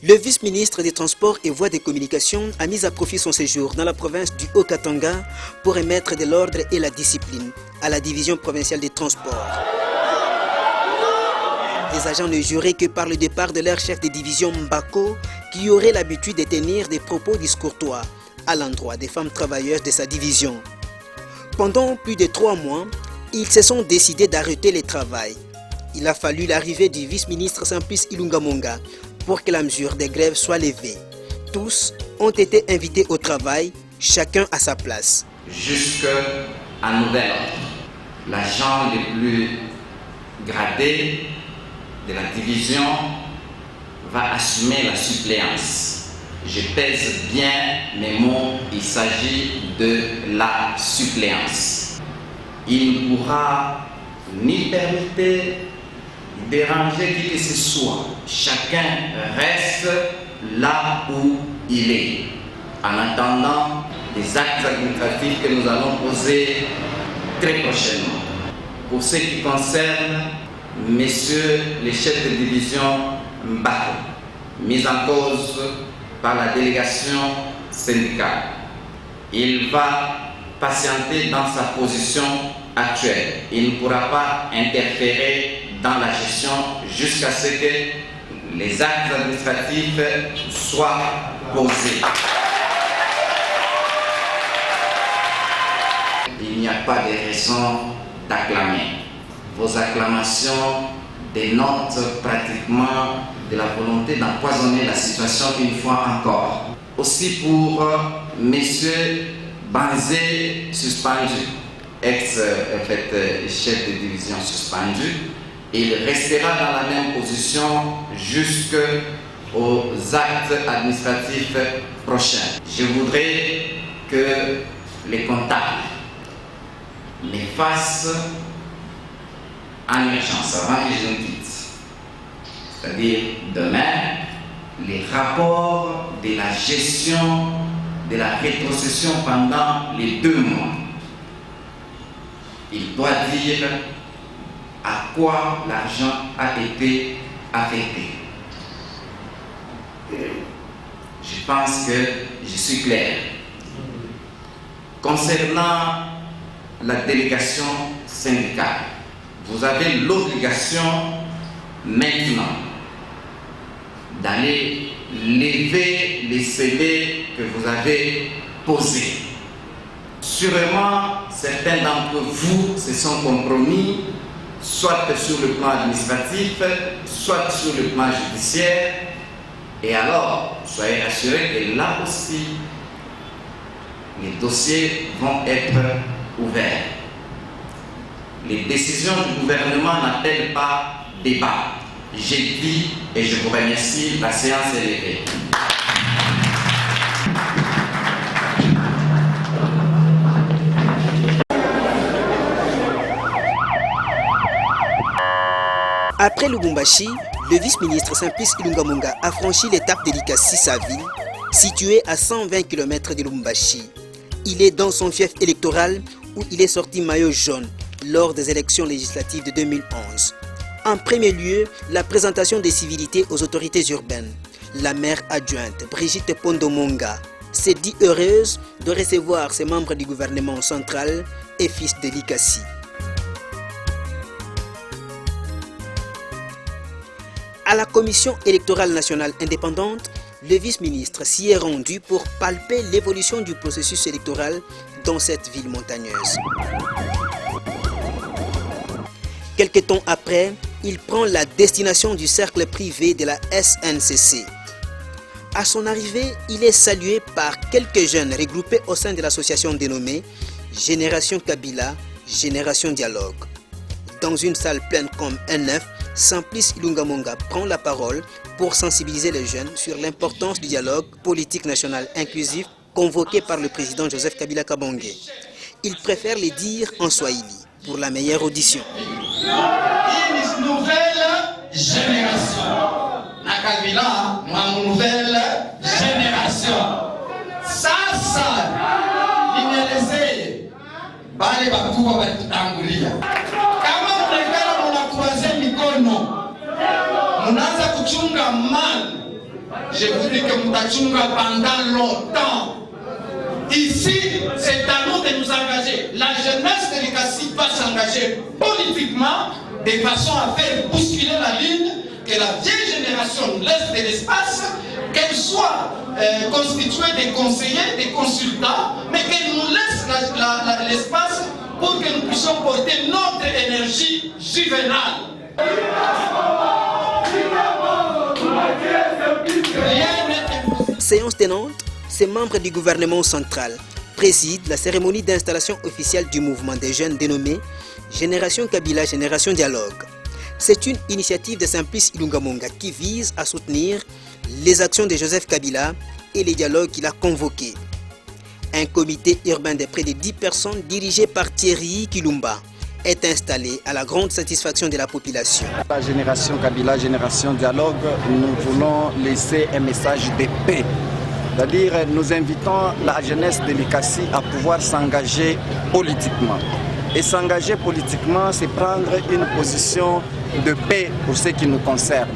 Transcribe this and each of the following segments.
Le vice-ministre des Transports et Voies de Communication a mis à profit son séjour dans la province du Haut-Katanga pour remettre de l'ordre et la discipline à la division provinciale des transports. Les agents ne juraient que par le départ de leur chef de division Mbako, qui aurait l'habitude de tenir des propos discourtois à l'endroit des femmes travailleuses de sa division. Pendant plus de 3 mois, ils se sont décidés d'arrêter le travail. Il a fallu l'arrivée du vice-ministre Simplice Ilunga Monga pour que la mesure des grèves soit levée. Tous ont été invités au travail, chacun à sa place. Jusqu'à nouvel ordre, l'agent le plus gradé de la division va assumer la suppléance. Je pèse bien mes mots, il s'agit de la suppléance. Il ne pourra ni permettre déranger qui que ce soit. Chacun reste là où il est. En attendant les actes administratifs que nous allons poser très prochainement. Pour ce qui concerne messieurs les chefs de division Mbako, mis en cause par la délégation syndicale, il va patienter dans sa position actuelle. Il ne pourra pas interférer dans la gestion jusqu'à ce que les actes administratifs soient posés. Il n'y a pas de raison d'acclamer. Vos acclamations dénotent pratiquement de la volonté d'empoisonner la situation une fois encore. Aussi pour messieurs Banzé suspendu, ex-chef de division suspendu, il restera dans la même position jusqu'aux actes administratifs prochains. Je voudrais que les comptables les fassent en urgence avant que je ne quitte. C'est-à-dire demain, les rapports de la gestion de la rétrocession pendant les 2 mois. Il doit dire à quoi l'argent a été affecté. Je pense que je suis clair. Concernant la délégation syndicale, vous avez l'obligation maintenant d'aller lever les scellés que vous avez posés. Sûrement, certains d'entre vous se sont compromis, soit sur le plan administratif, soit sur le plan judiciaire. Et alors, soyez assurés que là aussi, les dossiers vont être ouverts. Les décisions du gouvernement n'appellent pas débat. J'ai dit et je vous remercie, la séance est levée. Après Lubumbashi, le vice-ministre Simplice Ilunga Monga a franchi l'étape de Likasi, sa ville, située à 120 km de Lubumbashi. Il est dans son fief électoral où il est sorti maillot jaune lors des élections législatives de 2011. En premier lieu, la présentation des civilités aux autorités urbaines. La maire adjointe, Brigitte Pondomonga, s'est dit heureuse de recevoir ses membres du gouvernement central et fils de Likasi. À la Commission électorale nationale indépendante, le vice-ministre s'y est rendu pour palper l'évolution du processus électoral dans cette ville montagneuse. Quelque temps après, il prend la destination du cercle privé de la SNCC. À son arrivée, il est salué par quelques jeunes regroupés au sein de l'association dénommée Génération Kabila, Génération Dialogue. Dans une salle pleine comme un œuf, Simplice Ilunga Monga prend la parole pour sensibiliser les jeunes sur l'importance du dialogue politique national inclusif convoqué par le président Joseph Kabila Kabange. Il préfère les dire en Swahili pour la meilleure audition. Une nouvelle génération. Na Kabila, une nouvelle génération. Sasa, nimelezee bale bakubwa walitutangulia. Kama mnaikala mnakuwazia mikono, mnaanza kuchunga mali je vous dis que Moutachunga pendant longtemps. Ici, c'est à nous de nous engager. La jeunesse de l'ICASI va s'engager politiquement de façon à faire bousculer la ligne, que la vieille génération laisse de l'espace, qu'elle soit constituée de conseillers, de consultants, mais qu'elle nous laisse l'espace pour que nous puissions porter notre énergie juvénale. Séance tenante, ces membres du gouvernement central président la cérémonie d'installation officielle du mouvement des jeunes dénommé Génération Kabila, Génération Dialogue. C'est une initiative de Simplice Ilunga Monga qui vise à soutenir les actions de Joseph Kabila et les dialogues qu'il a convoqués. Un comité urbain de près de 10 personnes dirigé par Thierry Kilumba est installé à la grande satisfaction de la population. La génération Kabila, Génération Dialogue, nous voulons laisser un message de paix. C'est-à-dire, nous invitons la jeunesse de l'ICASI à pouvoir s'engager politiquement. Et s'engager politiquement, c'est prendre une position de paix pour ce qui nous concerne.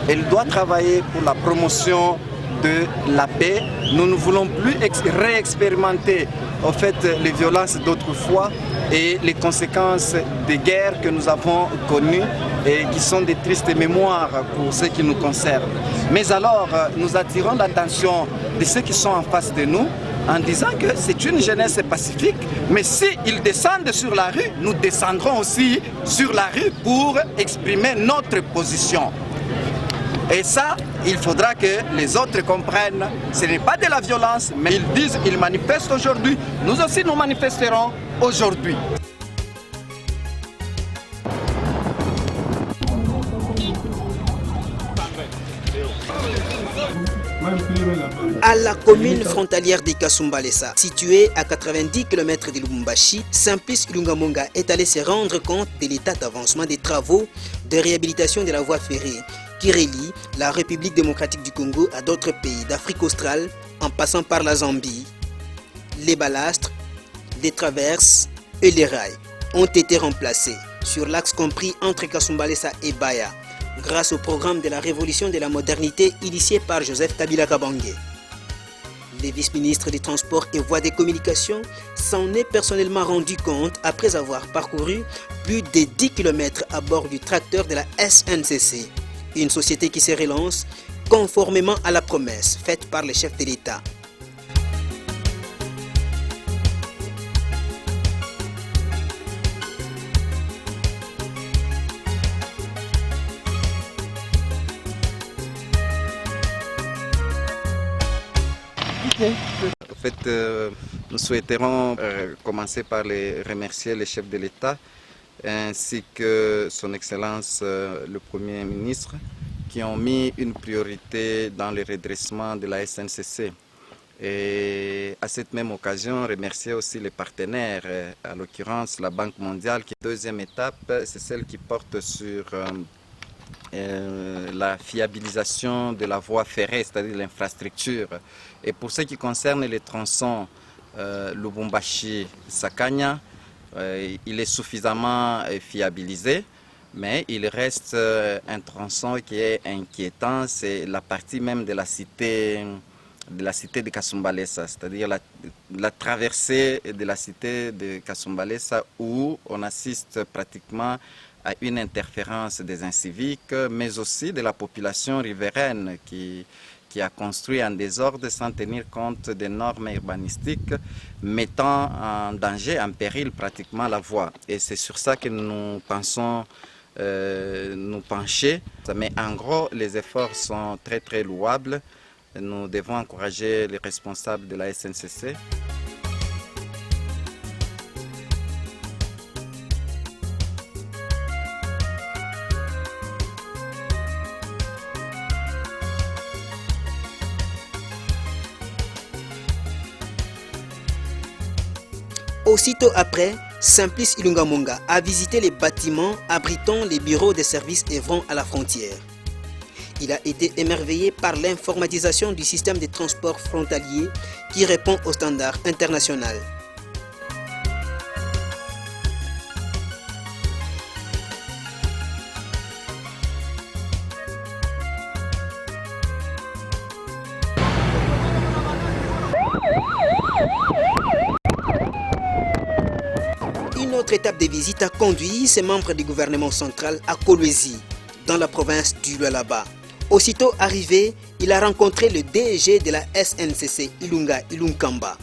Elle doit travailler pour la promotion de la paix. Nous ne voulons plus réexpérimenter en fait, les violences d'autrefois et les conséquences des guerres que nous avons connues et qui sont des tristes mémoires pour ce qui nous concerne. Mais alors, nous attirons l'attention de ceux qui sont en face de nous en disant que c'est une jeunesse pacifique, mais s'ils descendent sur la rue, nous descendrons aussi sur la rue pour exprimer notre position. Et ça, il faudra que les autres comprennent, ce n'est pas de la violence, mais ils disent, ils manifestent aujourd'hui, nous aussi nous manifesterons aujourd'hui. À la commune frontalière de Kasumbalesa, située à 90 km de Lubumbashi, Simplice Ilunga Monga est allé se rendre compte de l'état d'avancement des travaux de réhabilitation de la voie ferrée qui relie la République démocratique du Congo à d'autres pays d'Afrique australe en passant par la Zambie. Les balastres, les traverses et les rails ont été remplacés sur l'axe compris entre Kasumbalesa et Baya grâce au programme de la révolution de la modernité initié par Joseph Kabila Kabange. Le vice-ministre des Transports et Voies des Communications s'en est personnellement rendu compte après avoir parcouru plus de 10 km à bord du tracteur de la SNCC, une société qui se relance conformément à la promesse faite par le chef de l'État. En fait, nous souhaiterons commencer par remercier le chef de l'État ainsi que son Excellence le Premier ministre qui ont mis une priorité dans le redressement de la SNCC. Et à cette même occasion, remercier aussi les partenaires, à l'occurrence la Banque mondiale. Deuxième étape, c'est celle qui porte sur la fiabilisation de la voie ferrée, c'est-à-dire l'infrastructure. Et pour ce qui concerne les tronçons Lubumbashi-Sakanya, il est suffisamment fiabilisé, mais il reste un tronçon qui est inquiétant, c'est la partie même de la cité de Kasumbalesa, c'est-à-dire la traversée de la cité de Kasumbalesa où on assiste pratiquement à une interférence des inciviques, mais aussi de la population riveraine qui a construit en désordre sans tenir compte des normes urbanistiques, mettant en danger, en péril pratiquement la voie. Et c'est sur ça que nous pensons nous pencher. Mais en gros, les efforts sont très très louables. Nous devons encourager les responsables de la SNCC. Aussitôt après, Simplice Ilunga Monga a visité les bâtiments abritant les bureaux de services œuvrant à la frontière. Il a été émerveillé par l'informatisation du système de transport frontalier qui répond aux standards internationaux. autre étape de visite a conduit ces membres du gouvernement central à Kolwezi, dans la province du Lualaba. Aussitôt arrivé, il a rencontré le DG de la SNCC Ilunga Ilunkamba,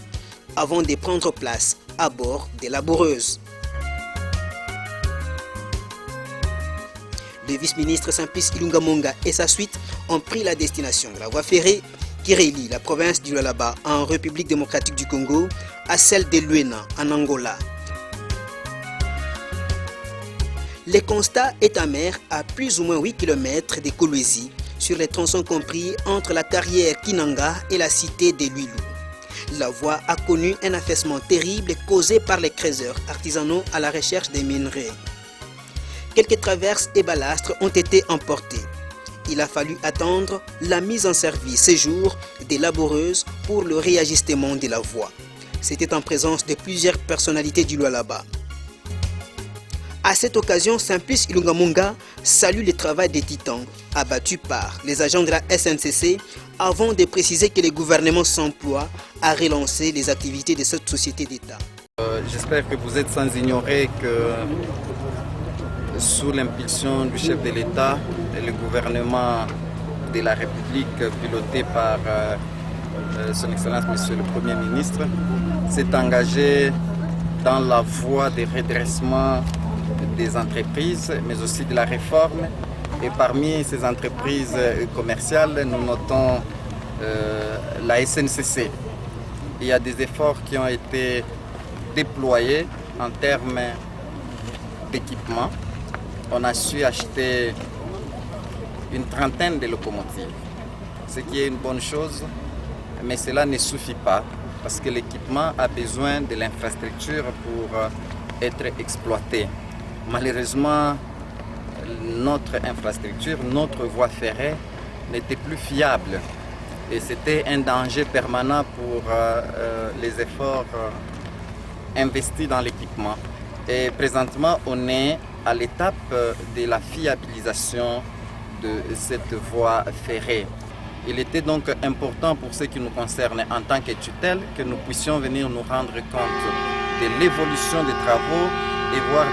avant de prendre place à bord des laboureuses. Le vice-ministre Simplice Ilunga Monga et sa suite ont pris la destination de la voie ferrée qui relie la province du Lualaba en République démocratique du Congo à celle de Luena en Angola. Le constat est amer à plus ou moins 8 km de Kolwezi, sur les tronçons compris entre la carrière Kinanga et la cité de Luilou. La voie a connu un affaissement terrible causé par les creuseurs artisanaux à la recherche des minerais. Quelques traverses et balastres ont été emportés. Il a fallu attendre la mise en service ce jour des laboureuses pour le réajustement de la voie. C'était en présence de plusieurs personnalités du Lualaba. À cette occasion, Simplice Ilunga Monga salue le travail des titans abattus par les agents de la SNCC avant de préciser que le gouvernement s'emploie à relancer les activités de cette société d'État. J'espère que vous êtes sans ignorer que sous l'impulsion du chef de l'État, le gouvernement de la République piloté par son Excellence Monsieur le Premier ministre s'est engagé dans la voie de redressement des entreprises, mais aussi de la réforme. Et parmi ces entreprises commerciales, nous notons la SNCC. Il y a des efforts qui ont été déployés en termes d'équipement. On a su acheter une trentaine de locomotives, ce qui est une bonne chose, mais cela ne suffit pas parce que l'équipement a besoin de l'infrastructure pour être exploité. Malheureusement, notre infrastructure, notre voie ferrée n'était plus fiable et c'était un danger permanent pour les efforts investis dans l'équipement. Et présentement, on est à l'étape de la fiabilisation de cette voie ferrée. Il était donc important pour ce qui nous concerne en tant que tutelle que nous puissions venir nous rendre compte de l'évolution des travaux et voir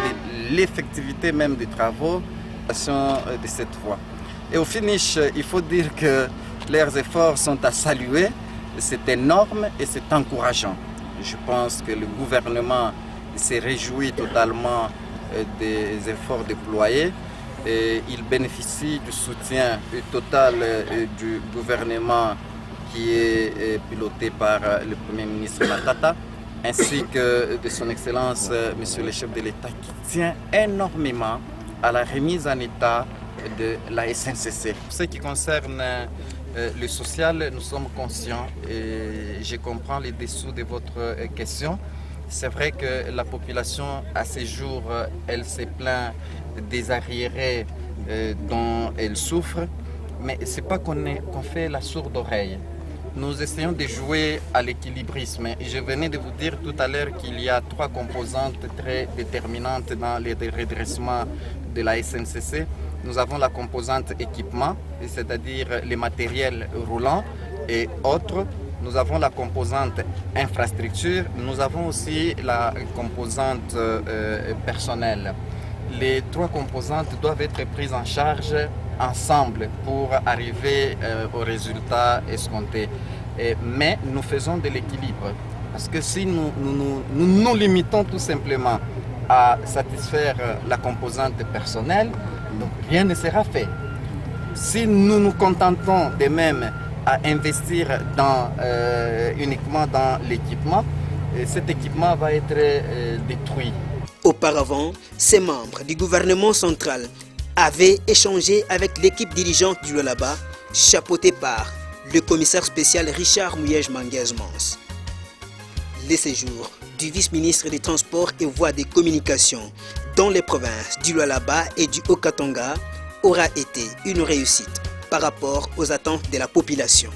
l'effectivité même des travaux de cette voie. Et au finish, il faut dire que leurs efforts sont à saluer, c'est énorme et c'est encourageant. Je pense que le gouvernement s'est réjoui totalement des efforts déployés et il bénéficie du soutien total du gouvernement qui est piloté par le Premier ministre Matata, ainsi que de son Excellence Monsieur le chef de l'État qui tient énormément à la remise en état de la SNCC. Pour ce qui concerne le social, nous sommes conscients et je comprends les dessous de votre question. C'est vrai que la population à ces jours, elle se plaint des arriérés dont elle souffre, mais ce n'est pas qu'on fait la sourde oreille. Nous essayons de jouer à l'équilibrisme. Je venais de vous dire tout à l'heure qu'il y a 3 composantes très déterminantes dans le redressement de la SNCC. Nous avons la composante équipement, c'est-à-dire les matériels roulants et autres. Nous avons la composante infrastructure. Nous avons aussi la composante personnelle. Les 3 composantes doivent être prises en charge ensemble pour arriver au résultat escompté. Mais nous faisons de l'équilibre. Parce que si nous limitons tout simplement à satisfaire la composante personnelle, donc rien ne sera fait. Si nous nous contentons de même à investir uniquement dans l'équipement, cet équipement va être détruit. Auparavant, ces membres du gouvernement central avaient échangé avec l'équipe dirigeante du Lualaba, chapeautée par le commissaire spécial Richard Mouyej Manguez-Mans. Le séjour du vice-ministre des Transports et Voies de Communication dans les provinces du Lualaba et du Haut-Katanga aura été une réussite par rapport aux attentes de la population.